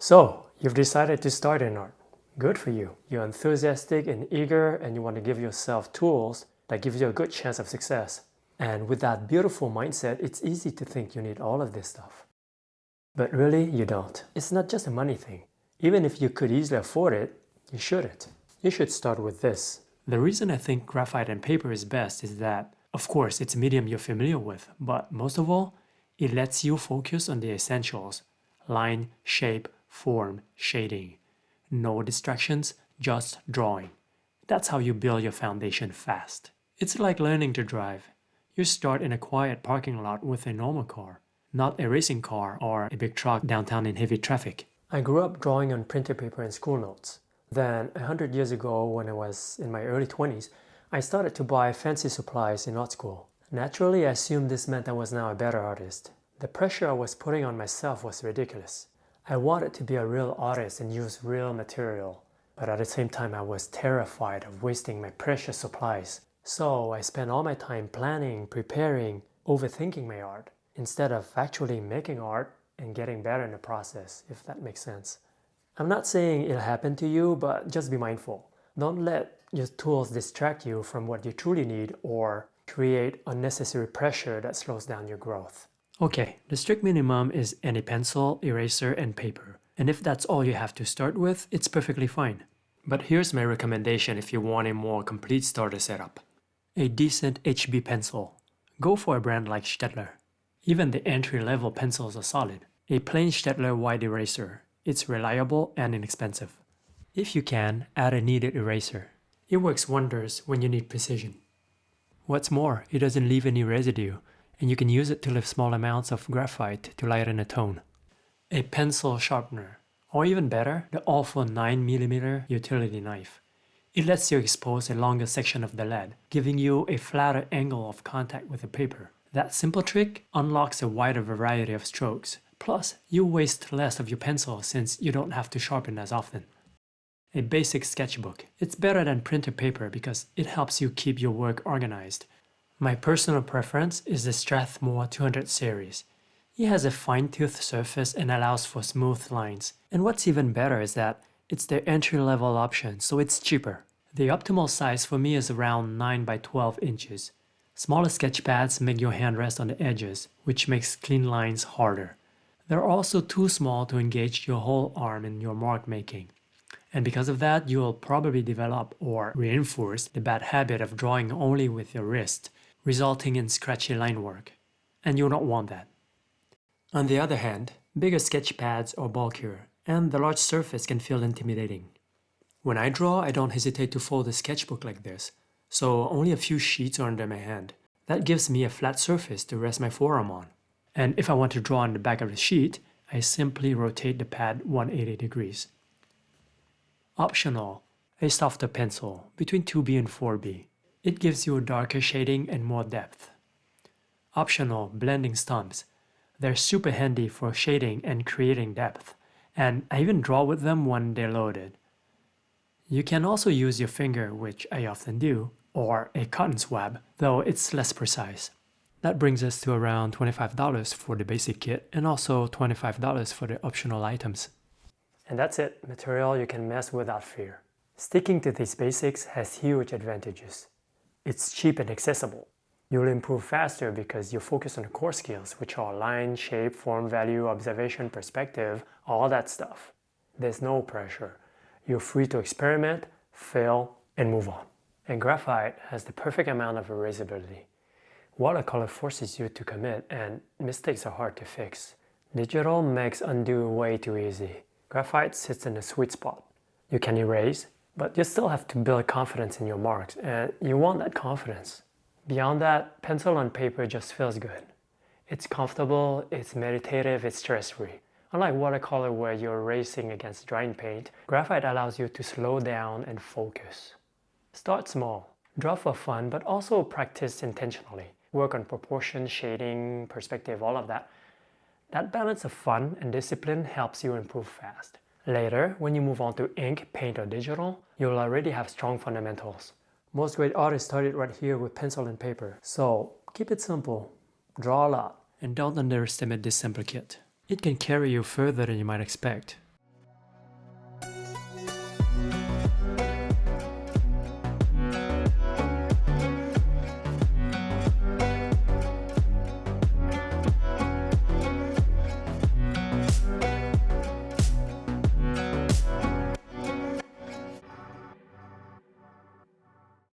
So, you've decided to start in art. Good for you. You're enthusiastic and eager, and you want to give yourself tools that give you a good chance of success. And with that beautiful mindset, it's easy to think you need all of this stuff. But really, you don't. It's not just a money thing. Even if you could easily afford it, you shouldn't. You should start with this. The reason I think graphite and paper is best is that, of course, it's a medium you're familiar with, but most of all, it lets you focus on the essentials: line, shape, form, shading. No distractions, just drawing. That's how you build your foundation fast. It's like learning to drive. You start in a quiet parking lot with a normal car, not a racing car or a big truck downtown in heavy traffic. I grew up drawing on printer paper and school notes. Then, 100 years ago, when I was in my early 20s, I started to buy fancy supplies in art school. Naturally, I assumed this meant I was now a better artist. The pressure I was putting on myself was ridiculous. I wanted to be a real artist and use real material, but at the same time I was terrified of wasting my precious supplies. So I spent all my time planning, preparing, overthinking my art, instead of actually making art and getting better in the process, if that makes sense. I'm not saying it'll happen to you, but just be mindful. Don't let your tools distract you from what you truly need or create unnecessary pressure that slows down your growth. Okay, the strict minimum is any pencil, eraser, and paper. And if that's all you have to start with, it's perfectly fine. But here's my recommendation if you want a more complete starter setup. A decent HB pencil. Go for a brand like Staedtler. Even the entry-level pencils are solid. A plain Staedtler wide eraser. It's reliable and inexpensive. If you can, add a kneaded eraser. It works wonders when you need precision. What's more, it doesn't leave any residue, and you can use it to lift small amounts of graphite to lighten a tone. A pencil sharpener, or even better, the awful 9mm utility knife. It lets you expose a longer section of the lead, giving you a flatter angle of contact with the paper. That simple trick unlocks a wider variety of strokes. Plus, you waste less of your pencil since you don't have to sharpen as often. A basic sketchbook. It's better than printer paper because it helps you keep your work organized. My personal preference is the Strathmore 200 series. It has a fine-toothed surface and allows for smooth lines. And what's even better is that it's the entry-level option, so it's cheaper. The optimal size for me is around 9 by 12 inches. Smaller sketch pads make your hand rest on the edges, which makes clean lines harder. They're also too small to engage your whole arm in your mark making. And because of that, you'll probably develop or reinforce the bad habit of drawing only with your wrist, resulting in scratchy line work. And you don't want that. On the other hand, bigger sketch pads are bulkier, and the large surface can feel intimidating. When I draw, I don't hesitate to fold a sketchbook like this, so only a few sheets are under my hand. That gives me a flat surface to rest my forearm on. And if I want to draw on the back of the sheet, I simply rotate the pad 180 degrees. Optional, a softer pencil between 2B and 4B. It gives you a darker shading and more depth. Optional, blending stumps. They're super handy for shading and creating depth, and I even draw with them when they're loaded. You can also use your finger, which I often do, or a cotton swab, though it's less precise. That brings us to around $25 for the basic kit and also $25 for the optional items. And that's it, material you can mess without fear. Sticking to these basics has huge advantages. It's cheap and accessible. You'll improve faster because you focus on the core skills, which are line, shape, form, value, observation, perspective, all that stuff. There's no pressure. You're free to experiment, fail, and move on. And graphite has the perfect amount of erasability. Watercolor forces you to commit, and mistakes are hard to fix. Digital makes undo way too easy. Graphite sits in a sweet spot. You can erase, but you still have to build confidence in your marks, and you want that confidence. Beyond that, pencil on paper just feels good. It's comfortable, it's meditative, it's stress-free. Unlike watercolor where you're racing against drying paint, graphite allows you to slow down and focus. Start small. Draw for fun, but also practice intentionally. Work on proportion, shading, perspective, all of that. That balance of fun and discipline helps you improve fast. Later, when you move on to ink, paint, or digital, you'll already have strong fundamentals. Most great artists started right here with pencil and paper. So, keep it simple. Draw a lot. And don't underestimate this simple kit. It can carry you further than you might expect.